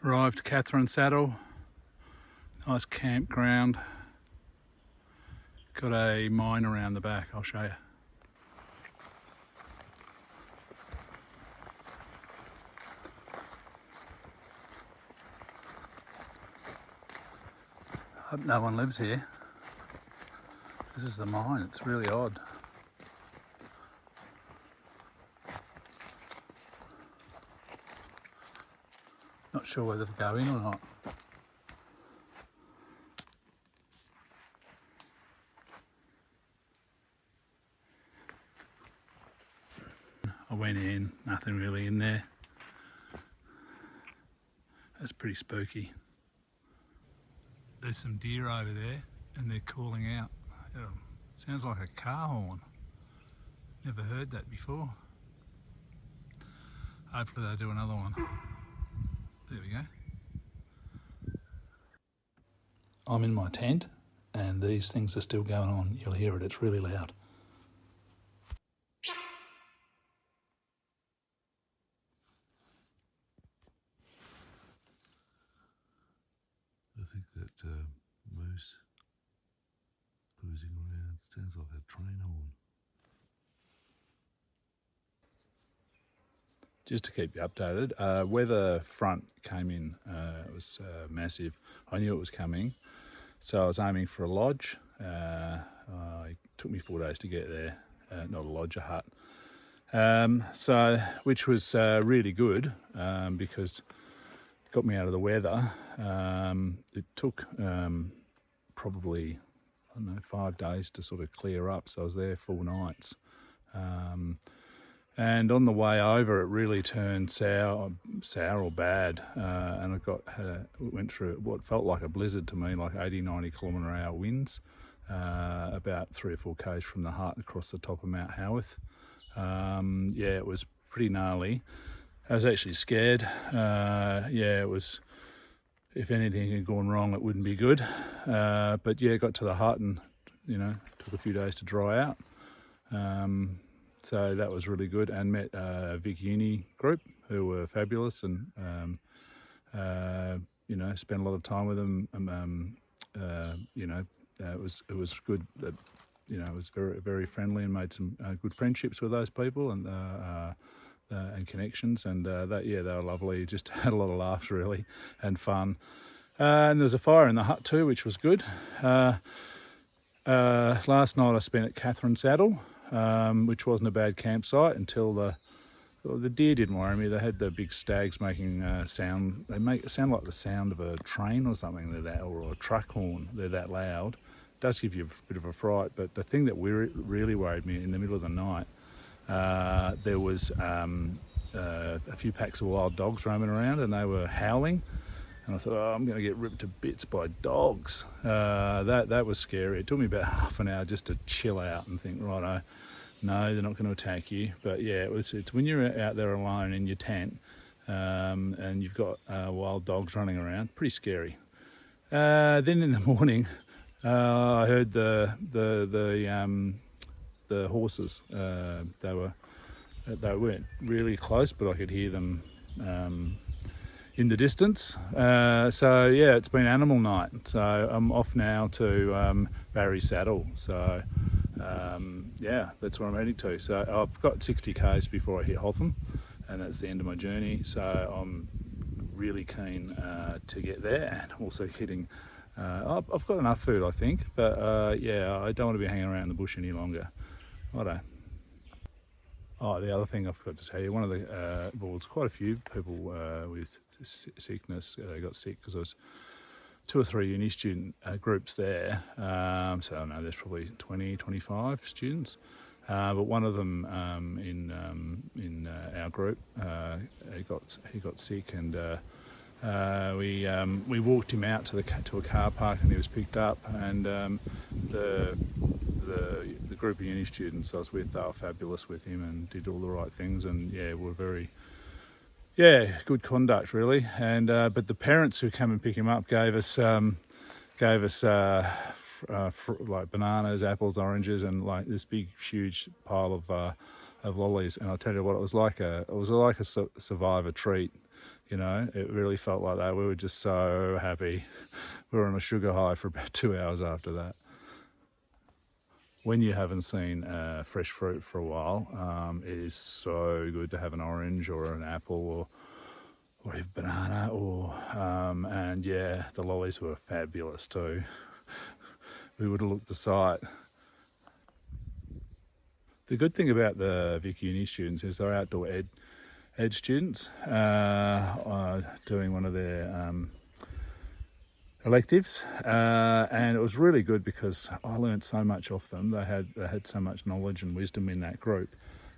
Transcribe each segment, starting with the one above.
Arrived Catherine Saddle, nice campground. Got a mine around the back, I'll show you. Hope no one lives here. This is the mine, it's really odd. Not sure whether to go in or not. I went in, nothing really in there. That's pretty spooky. There's some deer over there and they're calling out. Sounds like a car horn. Never heard that before. Hopefully they'll do another one. There we go. I'm in my tent and these things are still going on. You'll hear it, it's really loud. I think that moose cruising around sounds like a train horn. Just to keep you updated, weather front came in. It was massive. I knew it was coming, so I was aiming for a lodge. It took me 4 days to get there. Not a lodge, a hut. Which was really good because it got me out of the weather. It took probably, I don't know, 5 days to sort of clear up, so I was there 4 nights. And on the way over, it really turned sour or bad, and went through what felt like a blizzard to me, like 80-90 km/h winds, about 3 or 4 k's from the hut across the top of Mount Howarth. Yeah, it was pretty gnarly. I was actually scared. Yeah, it was. If anything had gone wrong, it wouldn't be good. But yeah, got to the hut and took a few days to dry out. So that was really good, and met a Vic Uni group who were fabulous, and spent a lot of time with them. It was good. It was very, very friendly, and made some good friendships with those people and connections. And they were lovely. Just had a lot of laughs really and fun. And there was a fire in the hut too, which was good. Last night I spent at Catherine Saddle. Which wasn't a bad campsite until the deer didn't worry me. They had the big stags making sound. They make it sound like the sound of a train or something. Or a truck horn. They're that loud. It does give you a bit of a fright. But the thing that really worried me in the middle of the night, there was a few packs of wild dogs roaming around, and they were howling. And I thought, I'm going to get ripped to bits by dogs. That was scary. It took me about half an hour just to chill out and think, righto, no, they're not going to attack you. But yeah, it's when you're out there alone in your tent and you've got wild dogs running around, pretty scary. Then in the morning, I heard the horses. They weren't really close, but I could hear them in the distance. So yeah, it's been animal night. So I'm off now to Barry Saddle. So yeah, that's where I'm heading to. So I've got 60 k's before I hit Hotham, and that's the end of my journey. So I'm really keen to get there, and also hitting. I've got enough food, I think, but yeah, I don't want to be hanging around the bush any longer. Righto. Oh, the other thing I forgot to tell you, one of the boards, quite a few people with sickness, they got sick because there was 2 or 3 uni student groups there. So I know there's probably 20, 25 students. But one of them in our group, he got sick, and we walked him out to a car park, and he was picked up, and the group of uni students I was with, they were fabulous with him and did all the right things, and yeah, were very good conduct really. And but the parents who came and pick him up gave us like bananas, apples, oranges, and like this big huge pile of lollies. And I'll tell you what, it was like a survivor treat. You know, it really felt like that. We were just so happy. We were on a sugar high for about 2 hours after that. When you haven't seen fresh fruit for a while, it is so good to have an orange or an apple or a banana and yeah, the lollies were fabulous too. We would have looked the sight. The good thing about the Vic Uni students is they're outdoor ed students doing one of their electives, and it was really good because I learned so much off them. They had so much knowledge and wisdom in that group,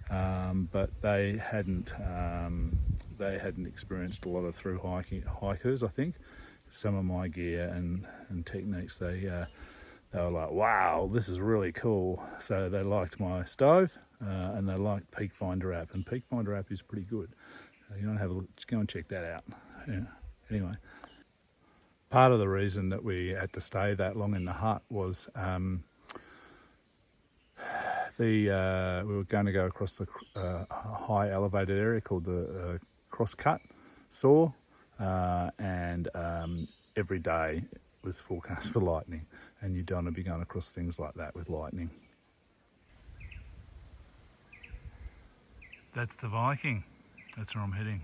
but they hadn't experienced a lot of through hikers. I think some of my gear and techniques they were like, wow, this is really cool. So they liked my stove and they liked Peak Finder app, and Peak Finder app is pretty good. You want to have a look, go and check that out. Yeah. Anyway. Part of the reason that we had to stay that long in the hut was we were going to go across the high elevated area called the crosscut saw, and every day was forecast for lightning, and you don't want to be going across things like that with lightning. That's the Viking. That's where I'm heading.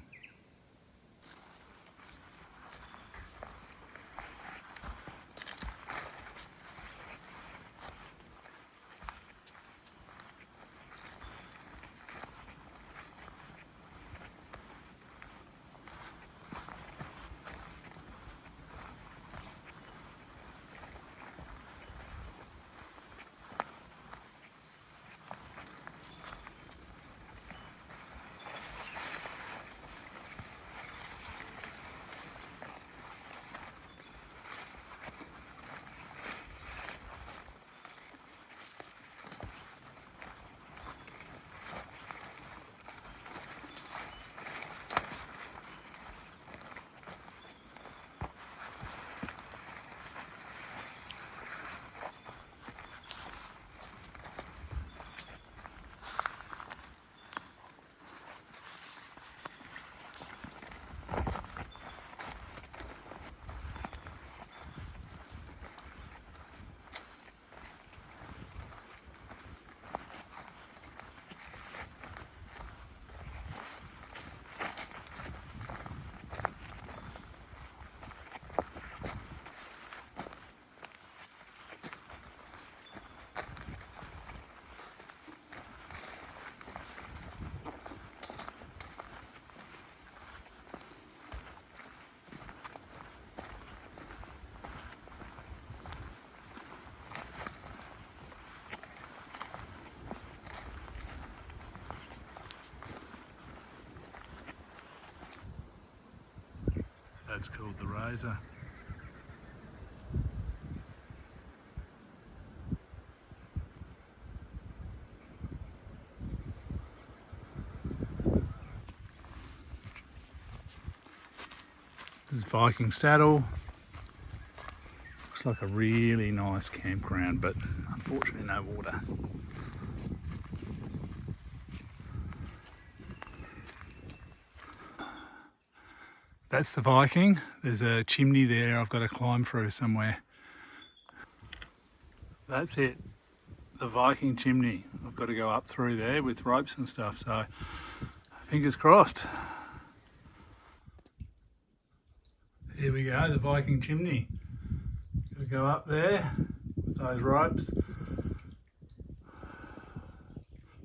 That's called the Razor. This is Viking Saddle. Looks like a really nice campground, but unfortunately no water. That's the Viking. There's a chimney there I've got to climb through somewhere. That's it, the Viking chimney. I've got to go up through there with ropes and stuff, so fingers crossed. Here we go, the Viking chimney. Got to go up there with those ropes.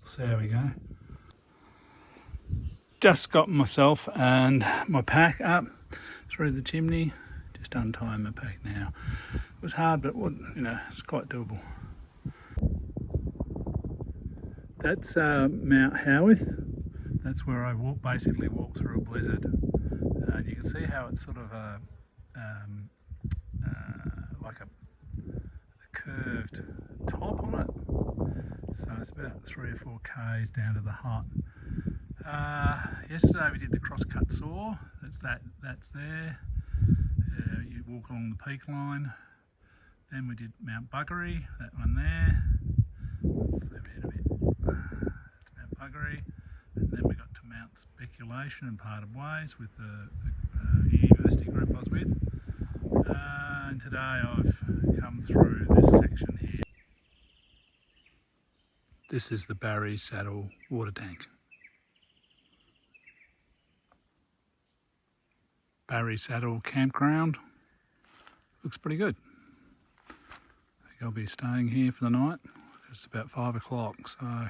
We'll see how we go. Just got myself and my pack up through the chimney. Just untying my pack now. It was hard, but it's quite doable. That's Mount Howarth. That's where I basically walked through a blizzard. You can see how it's sort of like a curved top on it. So it's about 3 or 4 k's down to the hut. Yesterday we did the crosscut saw. That's there. You walk along the peak line. Then we did Mount Buggery, that one there. Flip ahead a bit. That's Mount Buggery. And then we got to Mount speculation and parted ways with the university group I was with. And today I've come through this section here. This is the Barry Saddle water tank. Barry Saddle campground. Looks pretty good. I think I'll be staying here for the night. It's about 5 o'clock, so